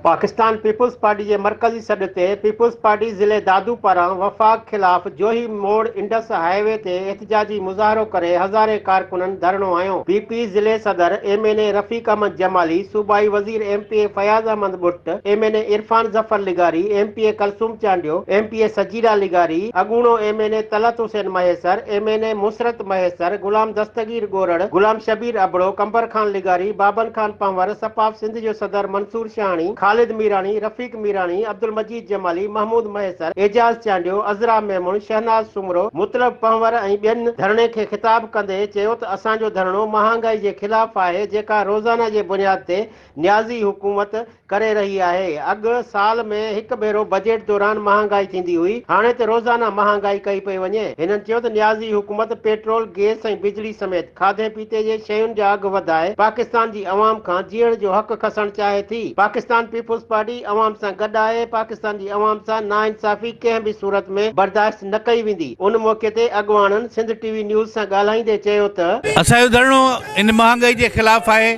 Pakistan people's party के मरकजी सॾ ते पीपुल्स पार्टी ज़िले दादू पारां वफ़ाक़ ख़िलाफ़ जोही मोड़ इंडस हाईवे ते एहतजाजी मुज़ाहरो करे हज़ारे कारकुननि धरणो हयो। पीपी ज़िले सदर MNA रफ़ीक अहमद जमाली, सूबाई वज़ीर MPA Fayaz Ahmad बुट्ट, MNA Irfan Zafar लिगारी, MPA Kulsoom Chandio, MPA सजीरा लिगारी, अगूणो MNA Talat Hussain Mahesar, MNA Musarrat Mahesar, गुलाम दस्तगीर गोरड़, गुलाम शबीर अबड़ो, कंबर खान लिगारी, बाबन खान पंवर, सपाफ सिंध जो सदर मंसूर शाहणी, खालिद मीरानी, रफीक मीरानी, अब्दुल मजीद जमाली, महमूद महेसर, एजाज चांडियो, अज़रा मेमून, शहनाज सुमरो, मुतलब पंवर ऐं ॿियनि धरणे खे ख़िताब कंदे चयो त असांजो धरणो महांगाई जे ख़िलाफ़ आहे जेका रोज़ाना जे बुनियाद ते न्याज़ी हुकूमत करे रही आहे। अॻु साल में हिकु भेरो बजट दौरान महांगाई थींदी हुई, हाणे त रोज़ाना महांगाई कई पई वञे। हिननि चयो त न्याज़ी हुकूमत पेट्रोल, गैस ऐं बिजली समेत खाधे पीते जे शयुनि जा अघ वधाए पाकिस्तान जी अवाम खां जीअण जो हक़ खसणु चाहे थी। पाकिस्तान पीपुल्स पार्टी अवाम सां गॾु आहे। पाकिस्तान जी अवाम सां नाइंसाफ़ी कंहिं बि सूरत में बर्दाश्त न कई वेंदी। उन मौके ते अॻवाननि सिंध TV न्यूज़ सां ॻाल्हाईंदे चयो त असांजो धरणो इन महांगाई जे ख़िलाफ़ आहे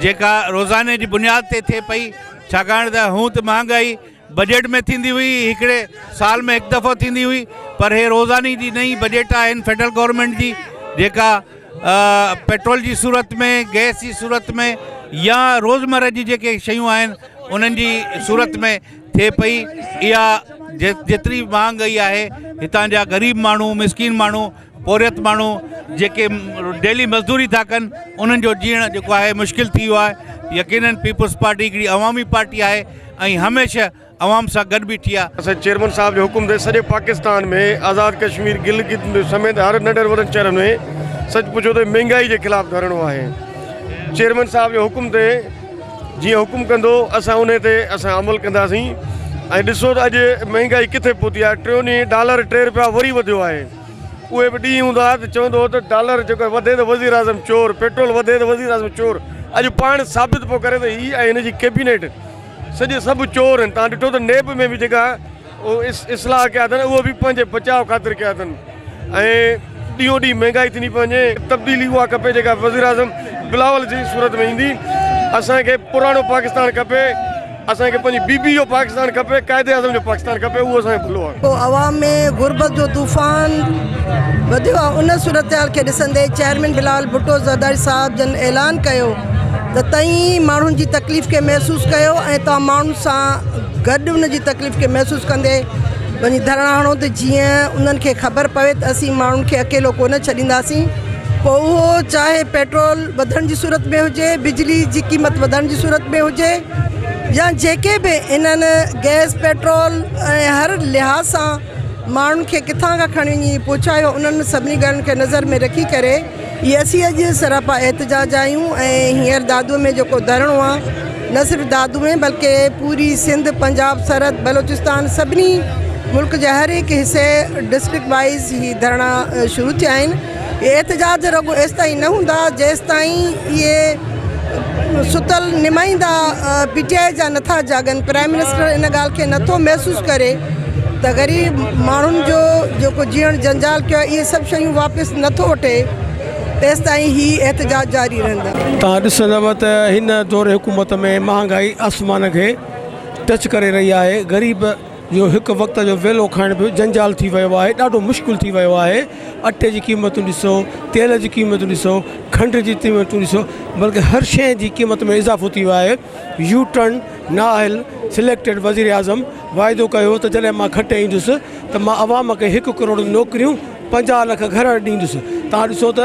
जेका रोज़ाने जी बुनियाद ते थिए पई, छाकाणि त हूं त महांगाई बजट में थींदी हुई, हिकिड़े साल में हिकु दफ़ो थींदी हुई, पर हे रोज़ानी जी नई बजट आहिनि फेडरल गवर्नमेंट जी जेका पेट्रोल जी सूरत में, गैस जी सूरत में या रोज़मर्रा जी जेके शयूं आहिनि उन्हनि जी सूरत में थिए पई। इहा जेतिरी महांगाई आहे हितां जा ग़रीब माण्हू, मिसकीन माण्हू, पोरियत माण्हू जेके डेली मज़दूरी था कनि उन्हनि जो जीअण जेको आहे मुश्किल थी वियो आहे। यकीनन पीपुल्स पार्टी हिकिड़ी अवामी पार्टी आहे ऐं हमेशह अवाम सां गॾु बीठी आहे। असां चेयरमैन साहब जे हुकुम ते सॼे पाकिस्तान में आज़ाद कश्मीर, गिलगित समेत हर नंढनि वॾनि शहरनि में सच पुछो त महांगाई जे ख़िलाफ़ धरणो आहे। चेयरमैन साहब जे हुकुम ते जीअं हुकुम कंदो असां उन ते असां अमल कंदासीं। ऐं ॾिसो त अॼु महांगाई किथे पहुती आहे। टियों ॾींहुं डॉलर 3 रुपया वरी वधियो आहे। उहे बि ॾींहं हूंदा त चवंदो त डॉलर जेको वधे त वज़ीर आज़म चोर, पेट्रोल वधे त वज़ीर आज़म चोर। अॼु पाण साबित पियो करे त हीअ ऐं हिन जी कैबिनेट सॼे सभु चोर आहिनि। तव्हां ॾिठो त नेब में बि जेका इस्लाह कया अथनि उहो बि पंहिंजे बचाव ख़ातिर कया अथनि। ऐं ॾींहों ॾींहुं महांगाई थी वञे, तब्दीली उहा खपे जेका वज़ीर आज़म बिलावल जी सूरत में ईंदी। असांखे पुराणो पाकिस्तान खपे, असांखे पंहिंजी बीबी जो पाकिस्तान खपे, क़ाइदे आज़म जो पाकिस्तान खपे, उहो असांखे भुलो आहे। अवाम में गुरबत जो तूफ़ान वधियो आहे। उन सूरत हाल खे ॾिसंदे चेयरमैन बिलावल भुट्टो ज़रदारी साहब जन ऐलान कयो त तई माण्हुनि जी तकलीफ़ खे महसूसु कयो ऐं तव्हां माण्हुनि सां गॾु उन जी तकलीफ़ खे महसूसु कंदे वञी धरणा हणो त जीअं उन्हनि खे ख़बर पवे त असीं माण्हुनि खे अकेलो कोन छॾींदासीं। पोइ उहो चाहे पेट्रोल वधण जी सूरत में हुजे, बिजली जी क़ीमत वधण जी सूरत में हुजे या जेके बि इन्हनि गैस, पेट्रोल ऐं हर लिहाज़ सां माण्हुनि खे किथां खां खणी वञी पहुचायो, उन्हनि सभिनी ॻाल्हियुनि खे नज़र में रखी करे इहे असीं अॼु सरापा एहतजाज आहियूं। ऐं हींअर दादू में जेको धरणो आहे, न सिर्फ़ु दादू में बल्कि पूरी सिंध, पंजाब, सरहद, बलोचिस्तान सभिनी मुल्क जे हर हिकु हिसे डिस्ट्रिक्ट वाइज़ ही धरणा शुरू थिया आहिनि। इहे एहतजाज रुॻो एसि ताईं न हूंदा जेसि ताईं इहे सुतल निमाईंदा PTI जा नथा जागनि। प्राइम मिनिस्टर इन ॻाल्हि खे नथो महसूसु करे त ग़रीब माण्हुनि जो जेको जीअण जंजाल कयो आहे इहे सभु शयूं वापसि नथो वठे, तेसि ताईं ही एहतजाज जारी रहंदा। तव्हां ॾिसंदव त हिन दौर हुकूमत में महांगाई आसमान खे टच करे रही आहे। ग़रीब जो हिकु वक़्त जो वेलो खाइण बि जंजाल थी वियो आहे, ॾाढो मुश्किल थी वियो आहे। अटे जी क़ीमतूं ॾिसो, तेल जी क़ीमतूं ॾिसो, खंड जी क़ीमतूं ॾिसो, बल्कि हर शइ जी क़ीमत में इज़ाफ़ो थी वियो आहे। यू टर्न नाअहल सिलेक्टेड वज़ीर आज़म वाइदो कयो त जॾहिं मां खटे ईंदुसि त मां अवाम खे 1 करोड़ नौकरियूं, 50 लख घर ॾींदुसि। तव्हां ॾिसो त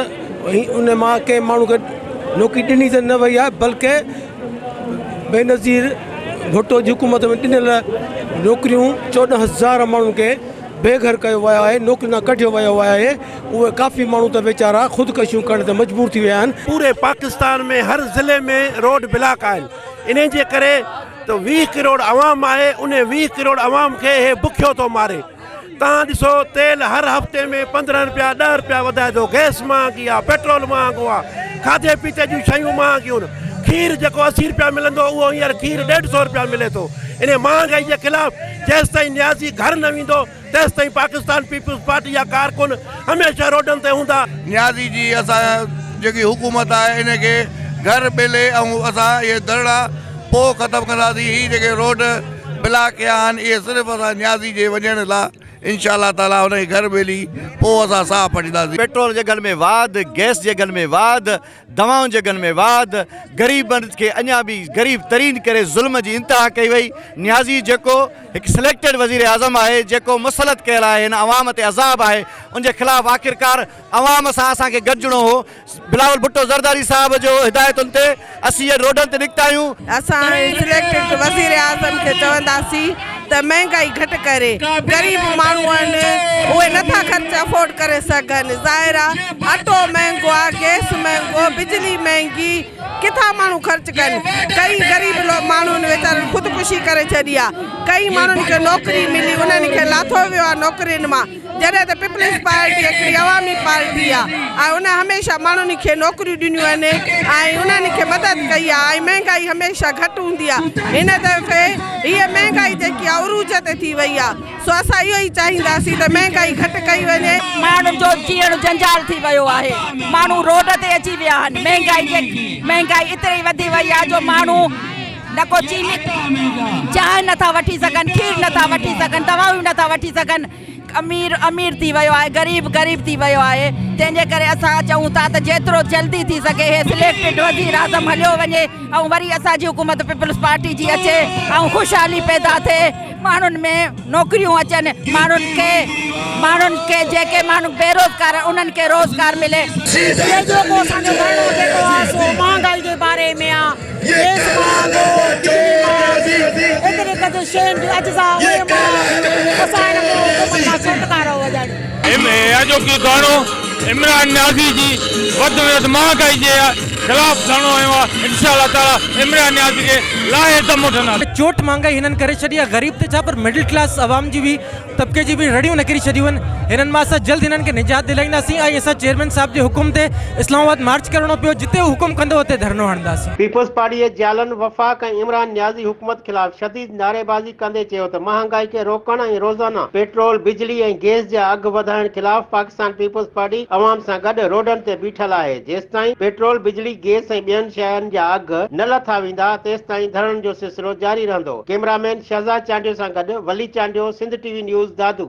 उन मां कंहिं माण्हू खे नौकरी ॾिनी त न वई आहे, बल्कि बेनज़ीर भुट्टो जी हुकूमत में ॾिनल नौकरियूं 14,000 माण्हुनि खे बेघर कयो वियो आहे, नौकरी न कढियो वियो आहे। उहे काफ़ी माण्हू त वीचारा ख़ुदकशियूं करण ते मजबूर थी विया आहिनि। पूरे पाकिस्तान में हर ज़िले में रोड ब्लॉक आहिनि। इन जे करे त 20 करोड़ अवाम आहे, उन 20 करोड़ अवाम खे हे बुखियो थो मारे। तव्हां ॾिसो तेल हर हफ़्ते में 15 रुपया 10 रुपया वधाए थो, गैस महांगी आहे, पेट्रोल महांगो आहे, खाधे पीते जूं शयूं महांगियूं आहिनि। खीर जेको 80 रुपया मिलंदो उहो हींअर खीर 150 रुपया मिले थो। इन महांगाई जे ख़िलाफ़ जेसि ताईं न्याज़ी घर न वेंदो तेसि ताईं पाकिस्तान पीपुल्स पार्टी जा कारकुन हमेशह रोडनि ते हूंदा। न्याज़ी जी असां जेकी हुकूमत आहे इनखे घर ॿेले ऐं असां इहे धरणा पोइ ख़तमु कंदासीं। ही जेके रोड ब्लॉक कया आहिनि इहे सिर्फ़ु असां न्याज़ी जे वञण लाइ इंशाअल्लाह ताला हुनखे घर ॿेली पोइ असां साह पटींदासीं। पेट्रोल जे अघनि में वाध, गैस जे अघनि में वाध, दवाउनि जे अघनि में वाध, ग़रीबनि खे अञा बि ग़रीब तरीन करे ज़ुल्म जी इंतिहा कई वई। न्याज़ी जेको हिकु सिलेक्टेड वज़ीर आज़म आहे, जेको मुसलत कयल आहे, हिन अवाम ते अज़ाब आहे, उनजे ख़िलाफ़ु आख़िरकार अवाम सां असांखे गॾिजणो हो। बिलावल भुट्टो ज़रदारी साहब जो हिदायतुनि ते असीं रोडनि ते निकिता आहियूं। असां सिलेक्टेड वज़ीर आज़म खे चवंदासीं त महांगाई घटि करे, ग़रीब माण्हू आहिनि उहे नथा ख़र्च अफोर्ड करे सघनि। ज़ाहिर आहे अटो महांगो आहे, गैस महांगो, बिजली महांगी, किथां माण्हू ख़र्च कनि। कई ग़रीब माण्हुनि वीचारनि ख़ुदकुशी करे छॾी आहे, कई माण्हुनि खे नौकिरी मिली, उन्हनि खे लाथो वियो आहे नौकिरियुनि मां। जॾहिं त पीपल्स पार्टी हिकिड़ी अवामी पार्टी आहे ऐं उन हमेशह माण्हुनि खे नौकिरियूं ॾिनियूं आहिनि ऐं उन्हनि खे मदद कई आहे ऐं महांगाई हमेशह घटि हूंदी आहे। हिन दफ़े हीअ महांगाई जेकी आहे उरूज ते थी वई आहे। सो असां इहो ई चाहींदासीं त महांगाई घटि कई वञे। माण्हुनि जो जीअण जंजाल थी वियो आहे, माण्हू रोड ते अची विया आहिनि। महांगाई एतिरी वधी वई आहे जो माण्हू न को चीनी चांहि नथा वठी सघनि, खीर नथा वठी सघनि, दवाऊं नथा वठी सघनि। अमीर थी वियो आहे, गरीब थी वियो आहे। तंहिंजे करे असां चऊं था त जेतिरो जल्दी थी सघे हे सिलेक्टेड वज़ीर आज़म हलियो वञे ऐं वरी असांजी हुकूमत पीपल्स पार्टी जी अचे ऐं ख़ुशहाली पैदा थिए, माण्हुनि में नौकरियूं अचनि, माण्हुनि खे जेके माण्हू बेरोज़गार उन्हनि खे रोज़गार मिले। जेको असांजो धरणो जेको आहे सो महांगाई जे बारे में आहे। इमरान न्याज़ी जी वधि में वधि महांगाई जे ख़िलाफ़ धरणो आयो आहे। इंशाअल्लाह ताला इमरान न्याज़ी खे लाहे दम वठंदा। चोट महांगाई हिननि करे छॾी आहे, ग़रीब ते छा पर मिडिल क्लास आवाम जी बि तबिके जी बि रड़ियूं न किरी छॾियूं आहिनि। हिननि मां असां जल्द हिननि खे निजात दिलाईंदासीं ऐं असां चेयरमैन साहब जे हुकुम ते इस्लामाबाद मार्च करणो पियो, जिते हुकुम कंदो हुते धरनो हणंदासीं। पीपल्स पार्टी जे जालन वफ़ाक़ ऐं इमरान न्याज़ी हुकूमत ख़िलाफ़ शदीद नारेबाज़ी कंदे चयो त महांगाई खे रोकण ऐं रोज़ाना पेट्रोल, बिजली ऐं गैस जा अघ वधाइण ख़िलाफ़ पाकिस्तान पीपल्स पार्टी अवाम सां गॾु रोडनि ते बीठल आहे। जेसिताईं पेट्रोल, बिजली, गैस ऐं ॿियनि शयुनि जा अघ न लथा वेंदा तेसिताईं धरणनि जो सिलसिलो जारी रहंदो। कैमरामैन शहज़ाद चांडियो सां गॾु वली चांडियो, सिंध टीवी न्यूज़ दादू।